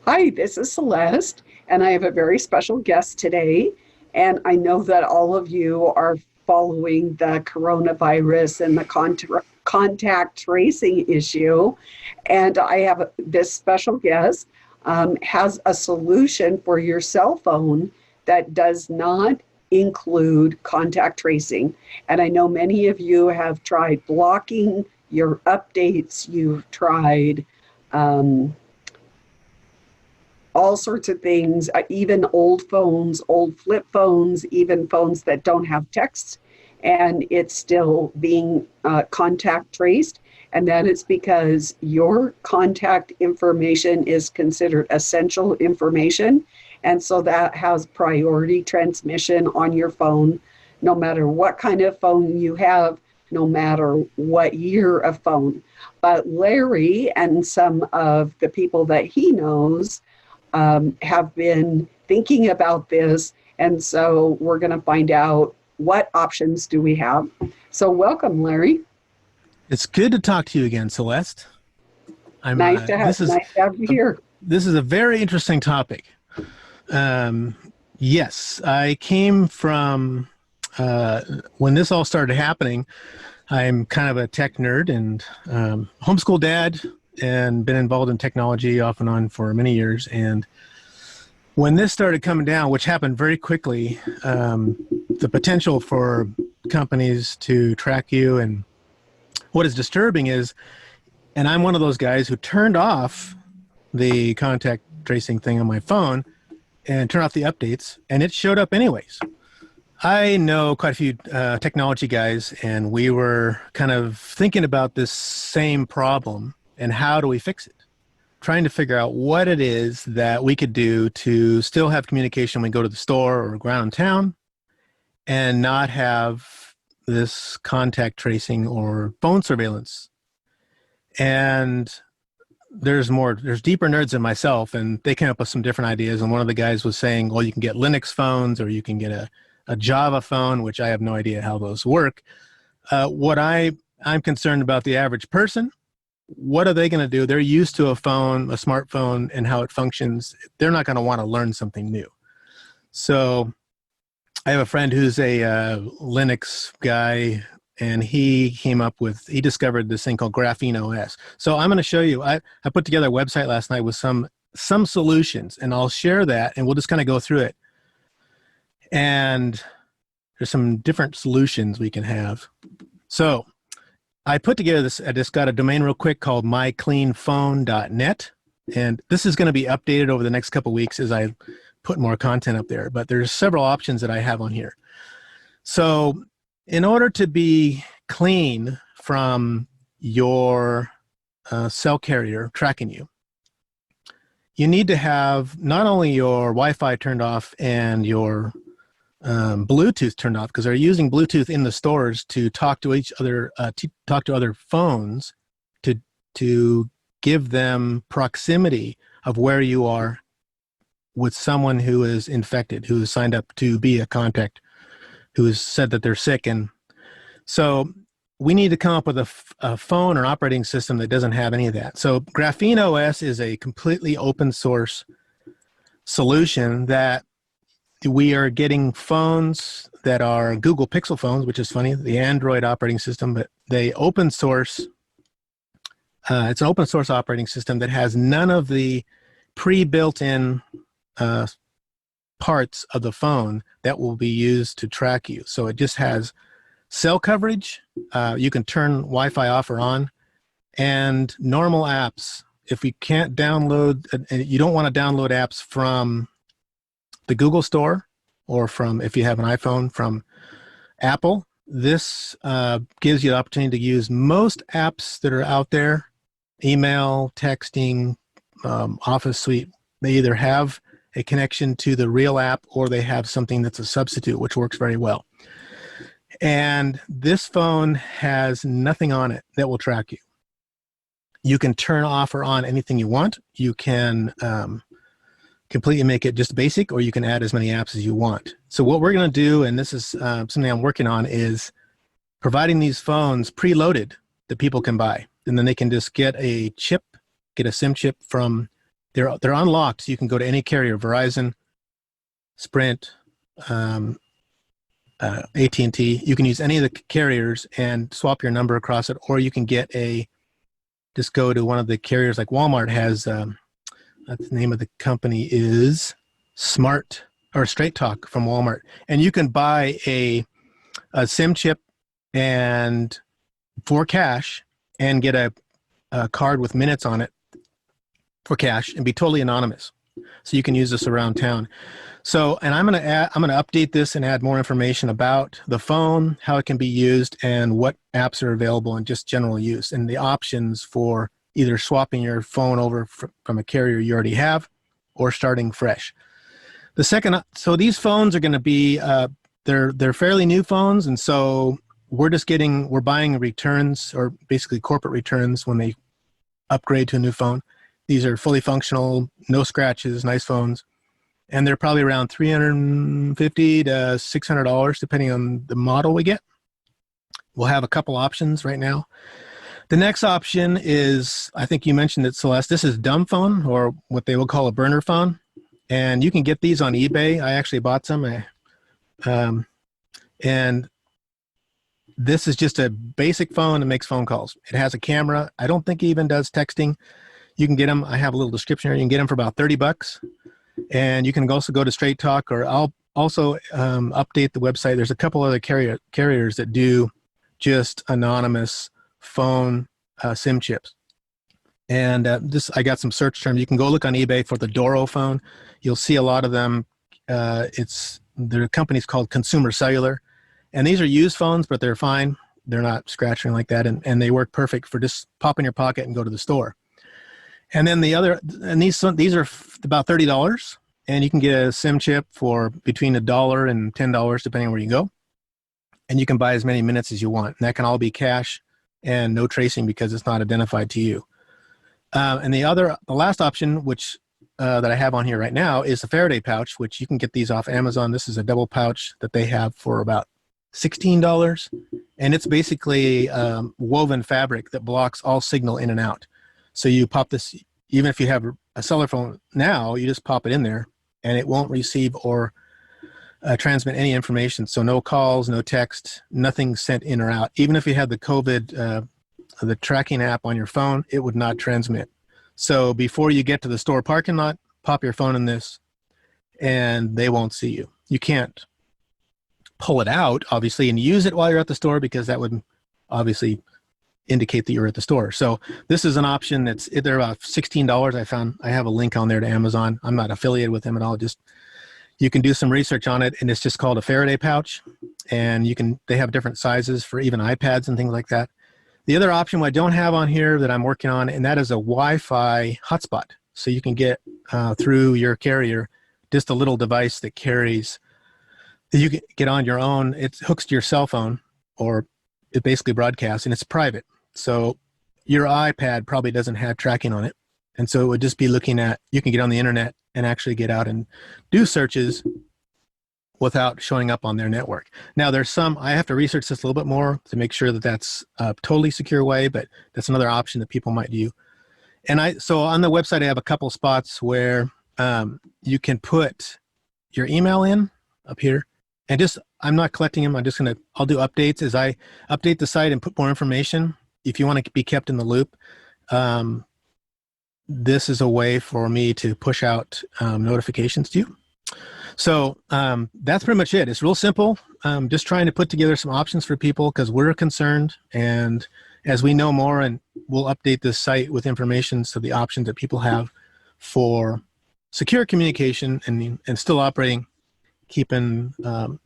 Hi, this is Celeste, and I have a very special guest today. And I know that all of you are following the coronavirus and the contact tracing issue. And I have this special guest has a solution for your cell phone that does not include contact tracing. And I know many of you have tried blocking your updates, you've tried. Um, all sorts of things, even old phones, old flip phones, even phones that don't have text, and it's still being contact traced. And that is because your contact information is considered essential information. And so that has priority transmission on your phone, no matter what kind of phone you have, no matter what year of phone. But Larry and some of the people that he knows have been thinking about this. And so we're going to find out what options do we have. So welcome, Larry. It's good to talk to you again, Celeste. Nice to have you here. This is a very interesting topic. Yes, I came from, when this all started happening, I'm kind of a tech nerd and homeschool dad, and been involved in technology off and on for many years. And when this started coming down, which happened very quickly, the potential for companies to track you, and what is disturbing is, and I'm one of those guys who turned off the contact tracing thing on my phone and turned off the updates, and it showed up anyways. I know quite a few technology guys, and we were kind of thinking about this same problem. And how do we fix it? Trying to figure out what it is that we could do to still have communication when we go to the store or around town and not have this contact tracing or phone surveillance. And there's deeper nerds than myself, and they came up with some different ideas. And one of the guys was saying, well, you can get Linux phones, or you can get a Java phone, which I have no idea how those work. I'm concerned about the average person. What are they going to do? They're used to a phone, a smartphone, and how it functions. They're not going to want to learn something new. So I have a friend who's a Linux guy, and he discovered this thing called Graphene OS. So I'm going to show you, I put together a website last night with some solutions, and I'll share that, and we'll just kind of go through it. And there's some different solutions we can have. So I put together this, I just got a domain real quick called mycleanphone.net, and this is going to be updated over the next couple of weeks as I put more content up there, but there's several options that I have on here. So in order to be clean from your cell carrier tracking you, you need to have not only your Wi-Fi turned off and your Bluetooth turned off, because they're using Bluetooth in the stores to talk to each other, talk to other phones, to give them proximity of where you are with someone who is infected, who is signed up to be a contact, who has said that they're sick. And so we need to come up with a phone or operating system that doesn't have any of that. So Graphene OS is a completely open source solution that we are getting phones that are Google Pixel phones, which is funny, the Android operating system, but they open source. It's an open source operating system that has none of the pre-built-in parts of the phone that will be used to track you. So it just has cell coverage. You can turn Wi-Fi off or on, and normal apps. If we can't download, you don't want to download apps from the Google Store, or from, if you have an iPhone, from Apple. This gives you the opportunity to use most apps that are out there, email, texting, Office Suite. They either have a connection to the real app, or they have something that's a substitute, which works very well. And this phone has nothing on it that will track you. You can turn off or on anything you want. You can completely make it just basic, or you can add as many apps as you want. So what we're going to do, and this is something I'm working on, is providing these phones preloaded that people can buy. And then they can just get a chip, get a SIM chip from they're unlocked. So you can go to any carrier, Verizon, Sprint, AT&T. You can use any of the carriers and swap your number across it, or you can just go to one of the carriers like Walmart has, that's the name of the company is Smart or Straight Talk from Walmart. And you can buy a SIM chip and for cash and get a card with minutes on it for cash and be totally anonymous. So you can use this around town. So, and I'm going to update this and add more information about the phone, how it can be used, and what apps are available and just general use, and the options for either swapping your phone over from a carrier you already have or starting fresh. The second, so these phones are going to be, they're fairly new phones, and so we're buying returns, or basically corporate returns, when they upgrade to a new phone. These are fully functional, no scratches, nice phones. And they're probably around $350 to $600, depending on the model we get. We'll have a couple options right now. The next option is, I think you mentioned it, Celeste. This is dumb phone, or what they will call a burner phone. And you can get these on eBay. I actually bought some. And this is just a basic phone that makes phone calls. It has a camera. I don't think it even does texting. You can get them. I have a little description here. You can get them for about $30. And you can also go to Straight Talk, or I'll also update the website. There's a couple other carriers that do just anonymous phone SIM chips. And I got some search terms. You can go look on eBay for the Doro phone. You'll see a lot of them. Their company's called Consumer Cellular. And these are used phones, but they're fine. They're not scratching like that. And they work perfect for just pop in your pocket and go to the store. And then these are about $30, and you can get a SIM chip for between $1 and $10, depending on where you go. And you can buy as many minutes as you want. And that can all be cash and no tracing because it's not identified to you. And the last option, which that I have on here right now, is the Faraday pouch, which you can get these off Amazon. This is a double pouch that they have for about $16. And it's basically woven fabric that blocks all signal in and out. So you pop this, even if you have a cellular phone now, you just pop it in there and it won't receive or transmit any information. So no calls, no text, nothing sent in or out. Even if you had the COVID, the tracking app on your phone, it would not transmit. So before you get to the store parking lot, pop your phone in this and they won't see you. You can't pull it out, obviously, and use it while you're at the store, because that would obviously indicate that you're at the store. So this is an option they're about $16. I have a link on there to Amazon. I'm not affiliated with them at all. Just, you can do some research on it, and it's just called a Faraday pouch. And they have different sizes for even iPads and things like that. The other option I don't have on here that I'm working on, and that is a Wi-Fi hotspot. So you can get through your carrier, just a little device that you can get on your own. It hooks to your cell phone, or it basically broadcasts, and it's private. So your iPad probably doesn't have tracking on it. And so it would just be you can get on the internet and actually get out and do searches without showing up on their network. Now I have to research this a little bit more to make sure that that's a totally secure way, but that's another option that people might do. And so on the website, I have a couple spots where you can put your email in up here. And I'm not collecting them. I'll do updates as I update the site and put more information. If you want to be kept in the loop, this is a way for me to push out notifications to you. So that's pretty much it. It's real simple. Just trying to put together some options for people because we're concerned. And as we know more, and we'll update this site with information, so the options that people have for secure communication and still operating, keeping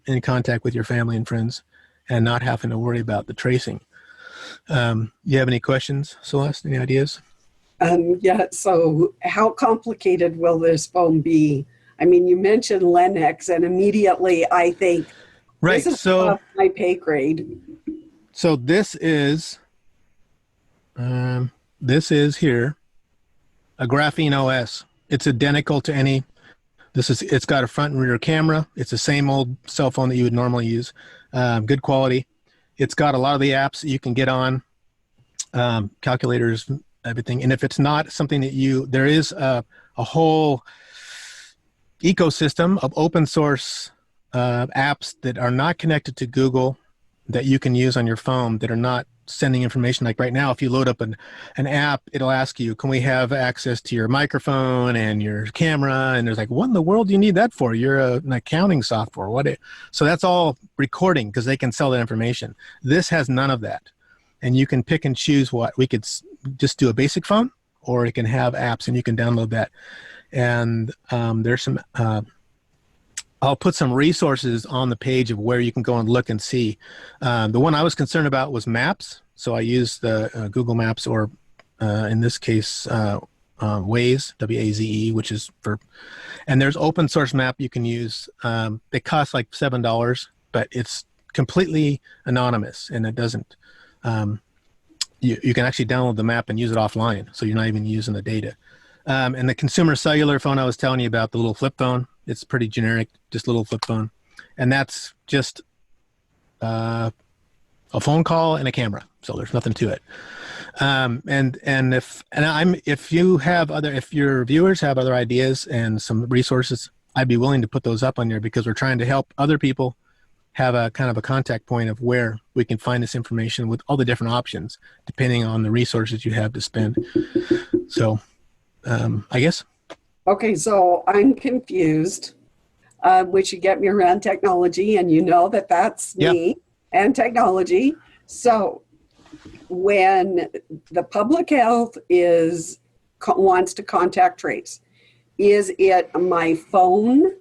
in contact with your family and friends, and not having to worry about the tracing. You have any questions, Celeste? Any ideas? Yeah, so how complicated will this phone be? I mean, you mentioned Lennox, and immediately I think, right, this is above my pay grade. So this is here a Graphene OS. It's identical to any. It's got a front and rear camera. It's the same old cell phone that you would normally use. Good quality. It's got a lot of the apps that you can get on, calculators, everything. And if it's not something that there is a whole ecosystem of open source apps that are not connected to Google that you can use on your phone that are not sending information. Like right now, if you load up an app, it'll ask you, can we have access to your microphone and your camera? And there's like, what in the world do you need that for? You're an accounting software. So that's all recording because they can sell that information. This has none of that. And you can pick and choose what. We could just do a basic phone, or it can have apps and you can download that. And there's some, I'll put some resources on the page of where you can go and look and see. The one I was concerned about was maps. So I used the Google Maps, or in this case, Waze, W-A-Z-E, which is and there's open source map you can use. They cost like $7, but it's completely anonymous, and it doesn't, you can actually download the map and use it offline. So you're not even using the data. And the consumer cellular phone I was telling you about, the little flip phone, it's pretty generic, just a little flip phone. And that's just a phone call and a camera. So there's nothing to it. If your viewers have other ideas and some resources, I'd be willing to put those up on there, because we're trying to help other people have a kind of a contact point of where we can find this information with all the different options, depending on the resources you have to spend. So I guess. Okay, so I'm confused, which you get me around technology, and you know that that's me and technology. So when the public health wants to contact trace, is it my phone,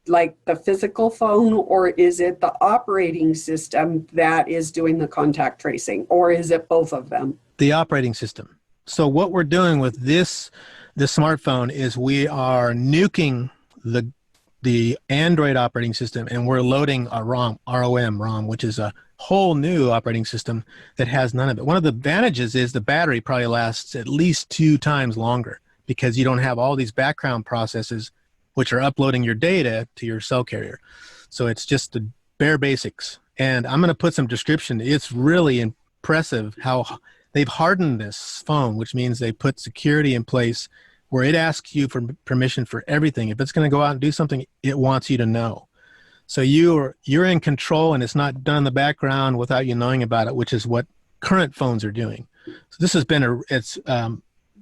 like the physical phone, or is it the operating system that is doing the contact tracing, or is it both of them? The operating system. So what we're doing with this smartphone is we are nuking the Android operating system, and we're loading a ROM, which is a whole new operating system that has none of it. One of the advantages is the battery probably lasts at least 2 times longer, because you don't have all these background processes which are uploading your data to your cell carrier. So it's just the bare basics. And I'm going to put some description. It's really impressive how they've hardened this phone, which means they put security in place where it asks you for permission for everything. If it's going to go out and do something, it wants you to know. So you're in control, and it's not done in the background without you knowing about it, which is what current phones are doing. So this has been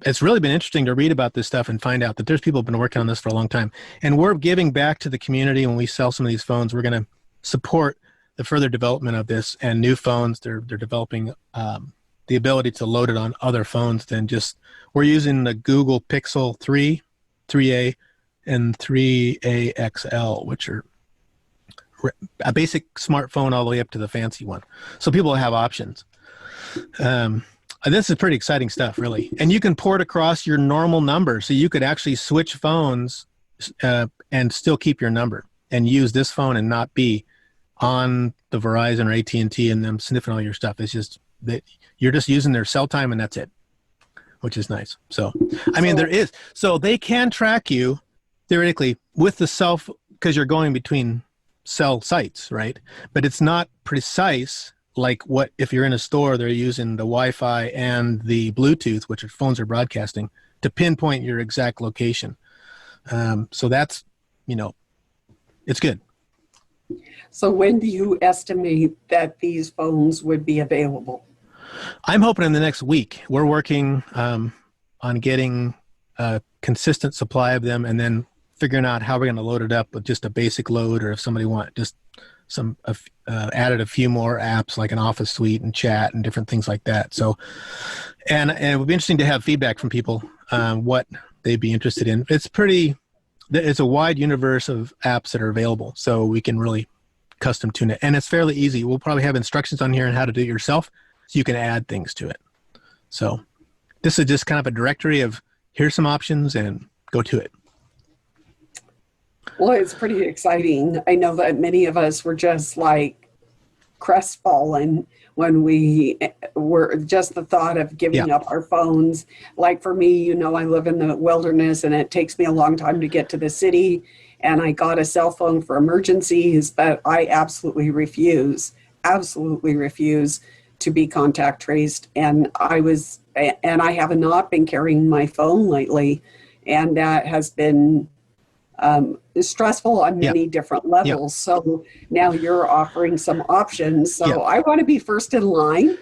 it's really been interesting to read about this stuff and find out that there's people who've been working on this for a long time. And we're giving back to the community when we sell some of these phones. We're going to support the further development of this and new phones. They're developing the ability to load it on other phones than just, we're using the Google Pixel 3, 3A, and 3A XL, which are a basic smartphone all the way up to the fancy one. So people have options. This is pretty exciting stuff, really. And you can port across your normal number. So you could actually switch phones and still keep your number and use this phone and not be on the Verizon or AT&T and them sniffing all your stuff. It's just that you're just using their cell time, and that's it, which is nice. So, I mean, so they can track you theoretically with the because you're going between cell sites, right? But it's not precise like what if you're in a store, they're using the Wi-Fi and the Bluetooth, which are phones are broadcasting, to pinpoint your exact location. So that's, it's good. So when do you estimate that these phones would be available? I'm hoping in the next week. We're working on getting a consistent supply of them, and then figuring out how we're going to load it up with just a basic load, or if somebody wants just added a few more apps like an Office suite and chat and different things like that. So, and it would be interesting to have feedback from people what they'd be interested in. It's a wide universe of apps that are available, so we can really custom tune it, and it's fairly easy. We'll probably have instructions on here on how to do it yourself, so you can add things to it. So this is just kind of a directory of here's some options and go to it. Well, it's pretty exciting. I know that many of us were just like crestfallen when we were just the thought of giving up our phones. Like for me, I live in the wilderness, and it takes me a long time to get to the city, and I got a cell phone for emergencies, but I absolutely refuse to be contact traced. And I have not been carrying my phone lately, and that has been stressful on Yeah. many different levels. So now you're offering some options. So I want to be first in line.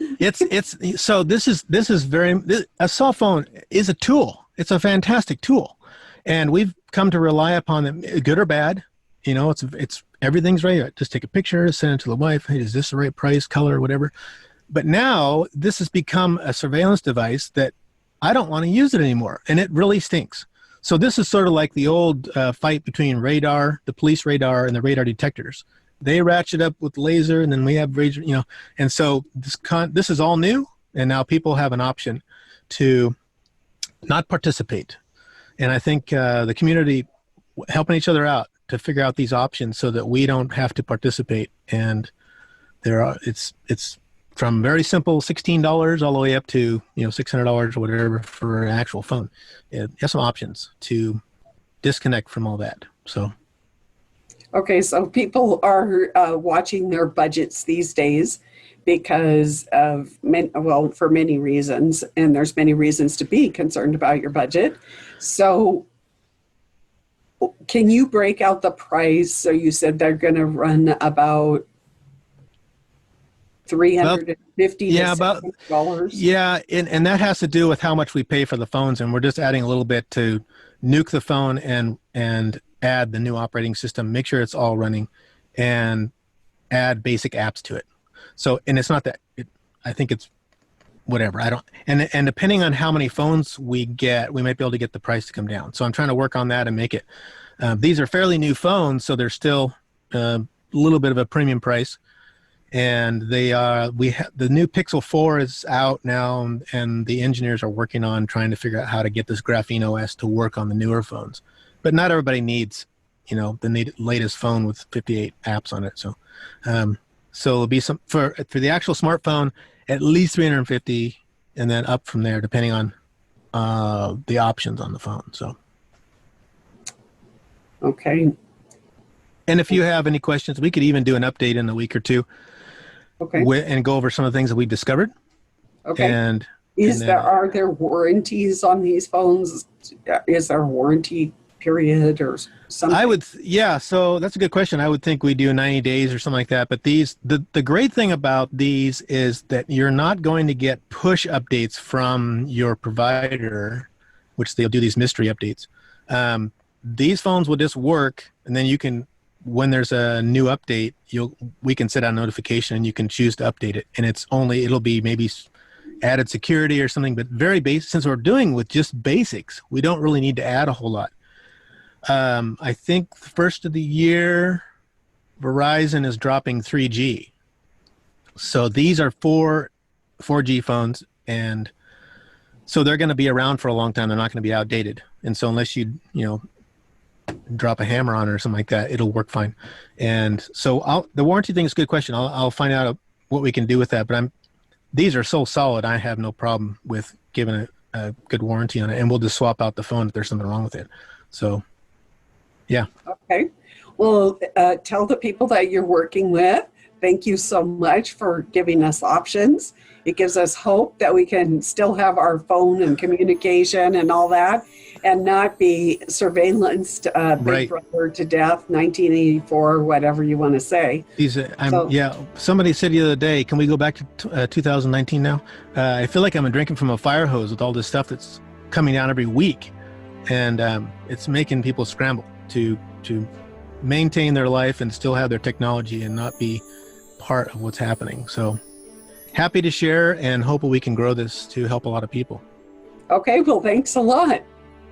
So this is a cell phone is a tool. It's a fantastic tool, and we've come to rely upon it, good or bad. It's everything's right. Just take a picture, send it to the wife. Hey, is this the right price, color, whatever? But now this has become a surveillance device that I don't want to use it anymore, and it really stinks. So this is sort of like the old fight between the police radar, and the radar detectors. They ratchet up with laser, and then we have radar, and so this is all new, and now people have an option to not participate. And I think the community helping each other out to figure out these options so that we don't have to participate. And it's from very simple $16 all the way up to $600 or whatever for an actual phone. It has some options to disconnect from all that. So Okay, so people are watching their budgets these days because of for many reasons, and there's many reasons to be concerned about your budget. So can you break out the price? So you said they're going to run about $350 to $600. Yeah, and that has to do with how much we pay for the phones, and we're just adding a little bit to nuke the phone and add the new operating system, make sure it's all running, and add basic apps to it. So, and it's not that I think it's whatever. And depending on how many phones we get, we might be able to get the price to come down. So I'm trying to work on that and make it. These are fairly new phones, so they're still a little bit of a premium price. And the new Pixel 4 is out now, and the engineers are working on trying to figure out how to get this Graphene OS to work on the newer phones. But not everybody needs, the latest phone with 58 apps on it. So, so it'll be some for the actual smartphone, at least 350, and then up from there, depending on the options on the phone. So, okay. And if you have any questions, we could even do an update in a week or two. Okay. And go over some of the things that we discovered. Okay. And are there warranties on these phones? Is there a warranty period or something? So that's a good question. I would think we do 90 days or something like that. But the great thing about these is that you're not going to get push updates from your provider, which they'll do these mystery updates. These phones will just work, and then you can, when there's a new update, we can set out a notification and you can choose to update it. And it'll be maybe added security or something, but very basic. Since we're doing with just basics, we don't really need to add a whole lot. I think the first of the year, Verizon is dropping 3G. So these are 4G phones, and so they're going to be around for a long time. They're not going to be outdated. And so unless you drop a hammer on it or something like that, it'll work fine. And so the warranty thing is a good question. I'll find out what we can do with that. But these are so solid, I have no problem with giving a good warranty on it, and we'll just swap out the phone if there's something wrong with it. So, yeah. Okay. Well, tell the people that you're working with, thank you so much for giving us options. It gives us hope that we can still have our phone and communication and all that, and not be surveillanced, Big Brother to death, 1984, whatever you want to say. Somebody said the other day, can we go back to 2019 now? I feel like I'm drinking from a fire hose with all this stuff that's coming out every week, and it's making people scramble to maintain their life and still have their technology and not be part of what's happening. So happy to share, and hope we can grow this to help a lot of people. Okay, well, thanks a lot.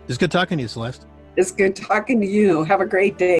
It's good talking to you, Celeste. It's good talking to you. Have a great day.